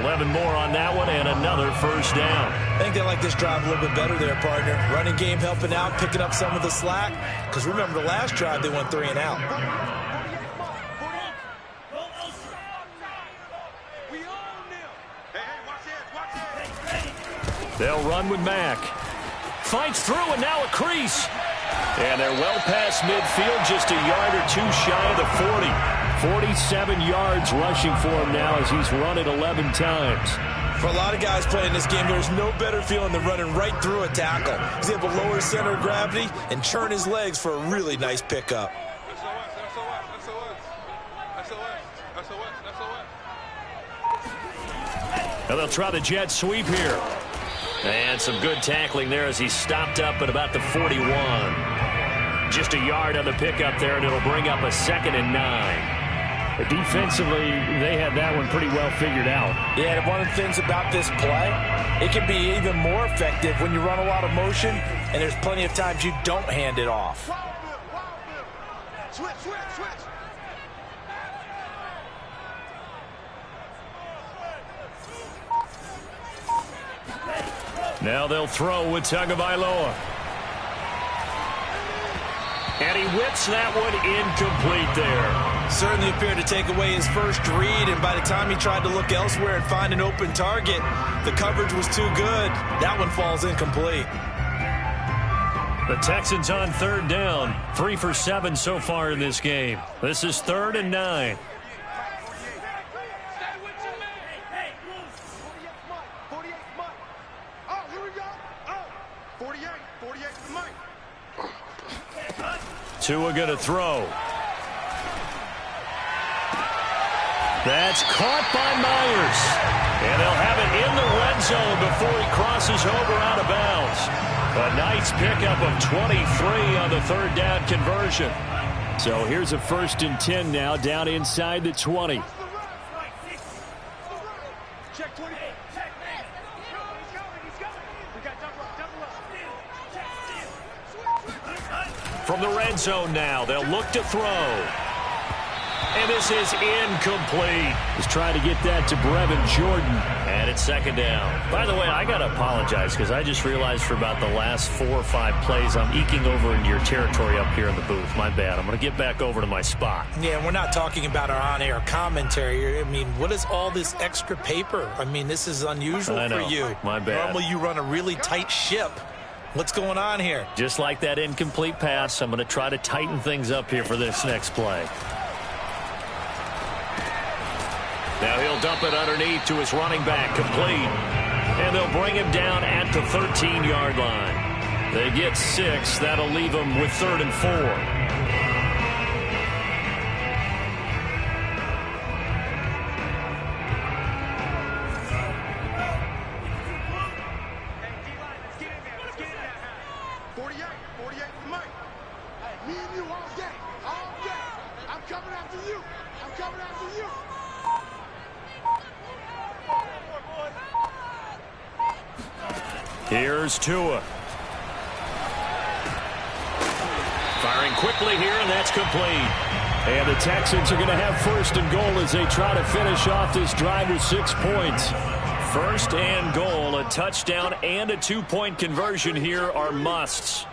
11 more on that one and another first down. I think they like this drive a little bit better there, partner. Running game helping out, picking up some of the slack. Because remember, the last drive they went 3 and out. They'll run with Mack. Fights through and now a crease. And they're well past midfield, just a yard or two shy of the 40. 47 yards rushing for him now as he's run it 11 times. For a lot of guys playing this game, there's no better feeling than running right through a tackle. He's able to lower his center of gravity and churn his legs for a really nice pickup. Now they'll try the jet sweep here. And some good tackling there as he stopped up at about the 41. Just a yard on the pickup there, and it'll bring up a 2nd and 9. But defensively, they had that one pretty well figured out. Yeah, and one of the things about this play, it can be even more effective when you run a lot of motion, and there's plenty of times you don't hand it off. Switch. Now they'll throw with Tagovailoa. And he whips that one incomplete there. Certainly appeared to take away his first read, and by the time he tried to look elsewhere and find an open target, the coverage was too good. That one falls incomplete. The Texans on third down. 3 for 7 so far in this game. This is 3rd and 9. Tua going to throw. That's caught by Myers. And they'll have it in the red zone before he crosses over out of bounds. A nice pickup of 23 on the 3rd down conversion. So here's a 1st and 10 now down inside the 20. From the red zone now, they'll look to throw. And this is incomplete. He's trying to get that to Brevin Jordan. And it's 2nd down. By the way, I got to apologize because I just realized for about the last 4 or 5 plays, I'm eking over into your territory up here in the booth. My bad. I'm going to get back over to my spot. Yeah, we're not talking about our on-air commentary. I mean, what is all this extra paper? I mean, this is unusual for you. My bad. Normally you run a really tight ship. What's going on here? Just like that incomplete pass, I'm going to try to tighten things up here for this next play. Now he'll dump it underneath to his running back, complete. And they'll bring him down at the 13-yard line. They get 6. That'll leave them with 3rd and 4. Here's Tua. Firing quickly here, and that's complete. And the Texans are going to have 1st and goal as they try to finish off this drive with 6 points. 1st and goal, a touchdown and a 2-point conversion here are musts.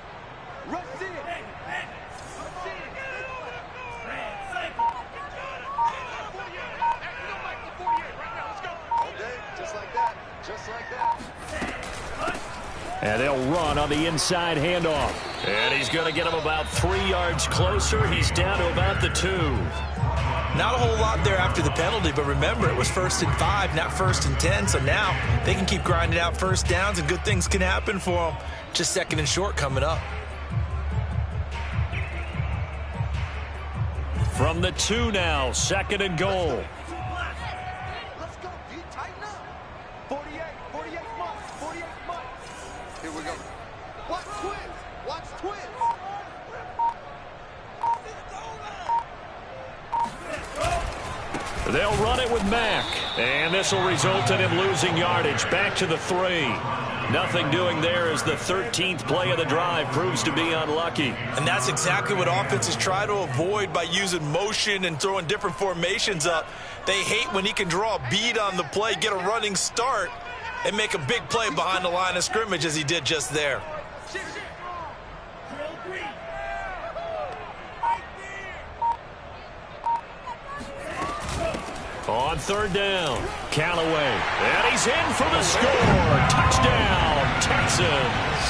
And they'll run on the inside handoff. And he's going to get him about 3 yards closer. He's down to about the 2. Not a whole lot there after the penalty, but remember, it was 1st and 5, not 1st and 10. So now they can keep grinding out 1st downs, and good things can happen for them. Just 2nd and short coming up. From the 2 now, 2nd and goal. They'll run it with Mack, and this will result in him losing yardage. Back to the 3. Nothing doing there as the 13th play of the drive proves to be unlucky. And that's exactly what offenses try to avoid by using motion and throwing different formations up. They hate when he can draw a bead on the play, get a running start, and make a big play behind the line of scrimmage as he did just there. On 3rd down, Callaway. And he's in for the score. Touchdown, Texans.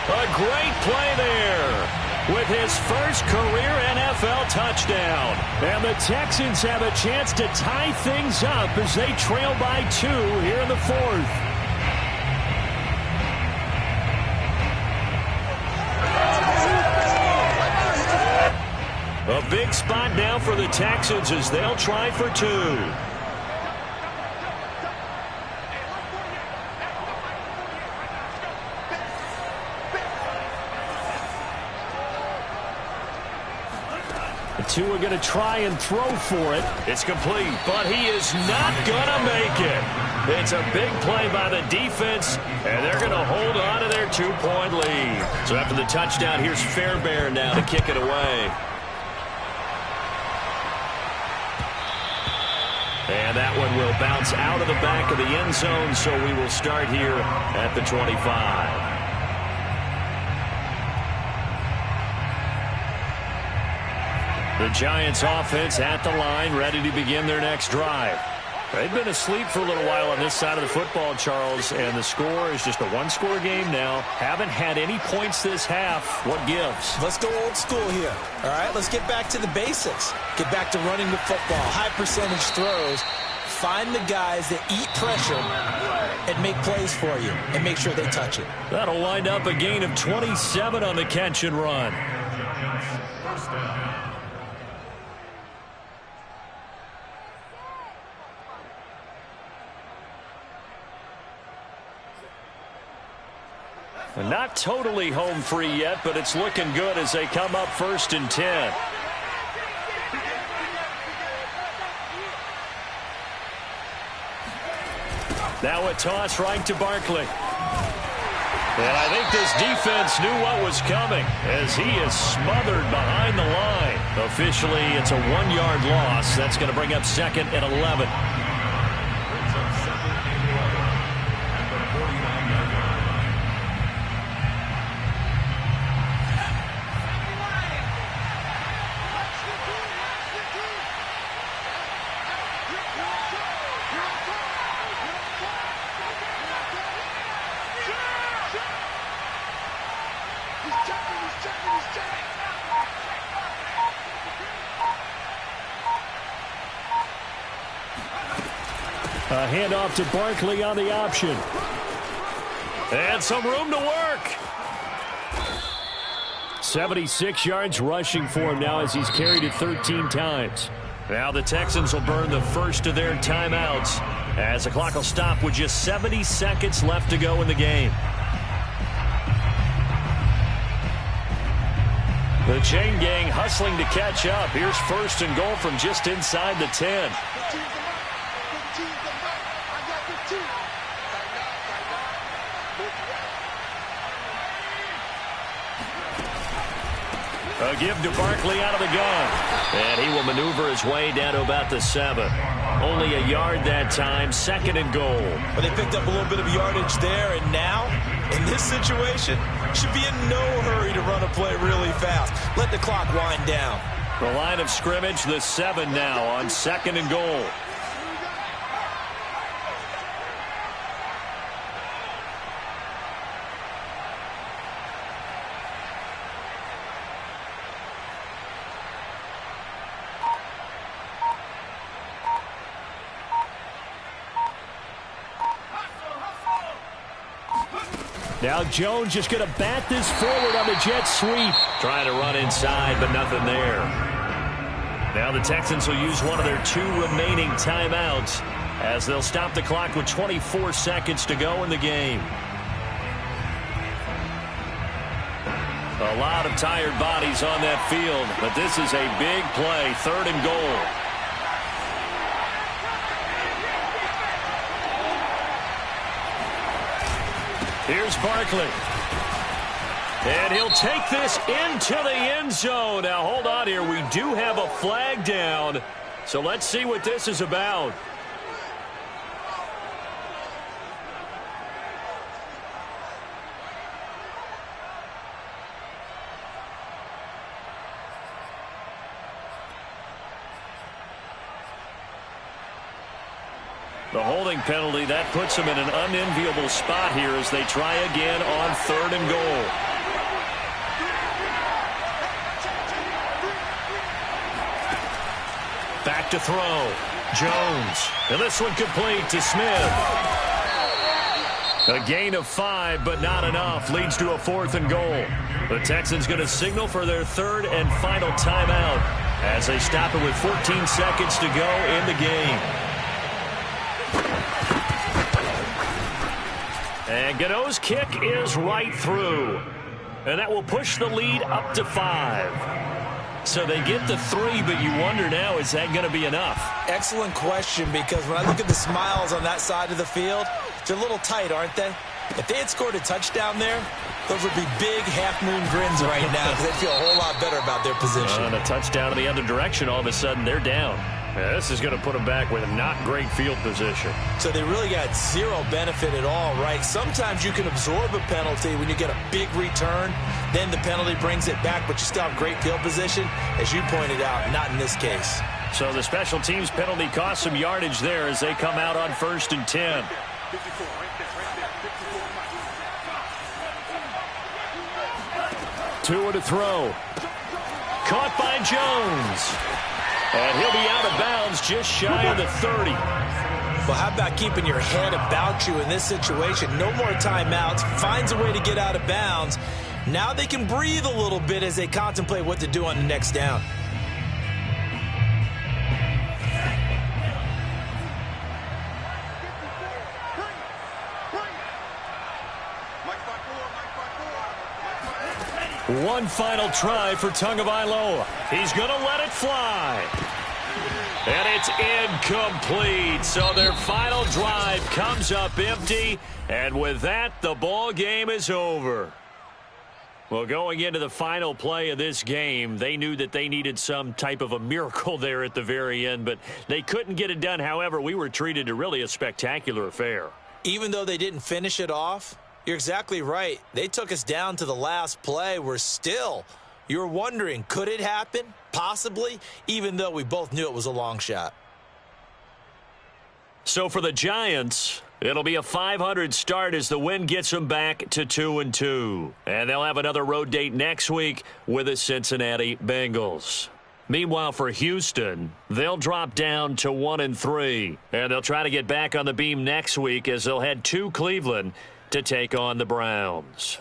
A great play there with his first career NFL touchdown. And the Texans have a chance to tie things up as they trail by 2 here in the 4th. A big spot now for the Texans as they'll try for 2. The 2 are going to try and throw for it. It's complete, but he is not going to make it. It's a big play by the defense, and they're going to hold on to their 2-point lead. So after the touchdown, here's Fairbairn now to kick it away. And that one will bounce out of the back of the end zone, so we will start here at the 25. The Giants offense at the line, ready to begin their next drive. They've been asleep for a little while on this side of the football, Charles, and the score is just a one-score game now. Haven't had any points this half. What gives? Let's go old school here. All right, let's get back to the basics. Get back to running the football, high percentage throws. Find the guys that eat pressure and make plays for you and make sure they touch it. That'll wind up a gain of 27 on the catch and run. Not totally home free yet, but it's looking good as they come up 1st and 10. Now a toss right to Barkley. And I think this defense knew what was coming as he is smothered behind the line. Officially, it's a 1-yard loss. That's going to bring up 2nd and 11. A handoff to Barkley on the option. And some room to work. 76 yards rushing for him now as he's carried it 13 times. Now the Texans will burn the first of their timeouts as the clock will stop with just 70 seconds left to go in the game. The chain gang hustling to catch up. Here's 1st and goal from just inside the 10. A give to Barkley out of the gun. And he will maneuver his way down to about the 7. Only a yard that time, 2nd and goal. But they picked up a little bit of yardage there, and now, in this situation, should be in no hurry to run a play really fast. Let the clock wind down. The line of scrimmage, the 7 now on 2nd and goal. Now Jones just going to bat this forward on the jet sweep. Trying to run inside, but nothing there. Now the Texans will use one of their 2 remaining timeouts as they'll stop the clock with 24 seconds to go in the game. A lot of tired bodies on that field, but this is a big play, 3rd and goal. Here's Barkley. And he'll take this into the end zone. Now, hold on here. We do have a flag down. So let's see what this is about. The holding penalty, that puts them in an unenviable spot here as they try again on 3rd and goal. Back to throw. Jones. And this one complete to Smith. A gain of 5, but not enough. Leads to a 4th and goal. The Texans going to signal for their 3rd and final timeout as they stop it with 14 seconds to go in the game. And Gano's kick is right through. And that will push the lead up to 5. So they get the 3, but you wonder now, is that going to be enough? Excellent question, because when I look at the smiles on that side of the field, they're a little tight, aren't they? If they had scored a touchdown there, those would be big half-moon grins right now because they'd feel a whole lot better about their position. And a touchdown in the other direction, all of a sudden they're down. Yeah, this is going to put them back with a not great field position. So they really got zero benefit at all, right? Sometimes you can absorb a penalty when you get a big return. Then the penalty brings it back, but you still have great field position. As you pointed out, not in this case. So the special teams penalty cost some yardage there as they come out on 1st and 10. 54, right there, 54. Tua to throw. Caught by Jones. And he'll be out of bounds just shy of the 30. Well, how about keeping your head about you in this situation? No more timeouts. Finds a way to get out of bounds. Now they can breathe a little bit as they contemplate what to do on the next down. One final try for Tagovailoa. He's going to let it fly. And it's incomplete. So their final drive comes up empty. And with that, the ball game is over. Well, going into the final play of this game, they knew that they needed some type of a miracle there at the very end, but they couldn't get it done. However, we were treated to really a spectacular affair. Even though they didn't finish it off, you're exactly right. They took us down to the last play. You're wondering, could it happen? Possibly, even though we both knew it was a long shot. So for the Giants, it'll be a .500 start as the win gets them back to 2-2. And they'll have another road date next week with the Cincinnati Bengals. Meanwhile, for Houston, they'll drop down to 1-3. And they'll try to get back on the beam next week as they'll head to Cleveland to take on the Browns.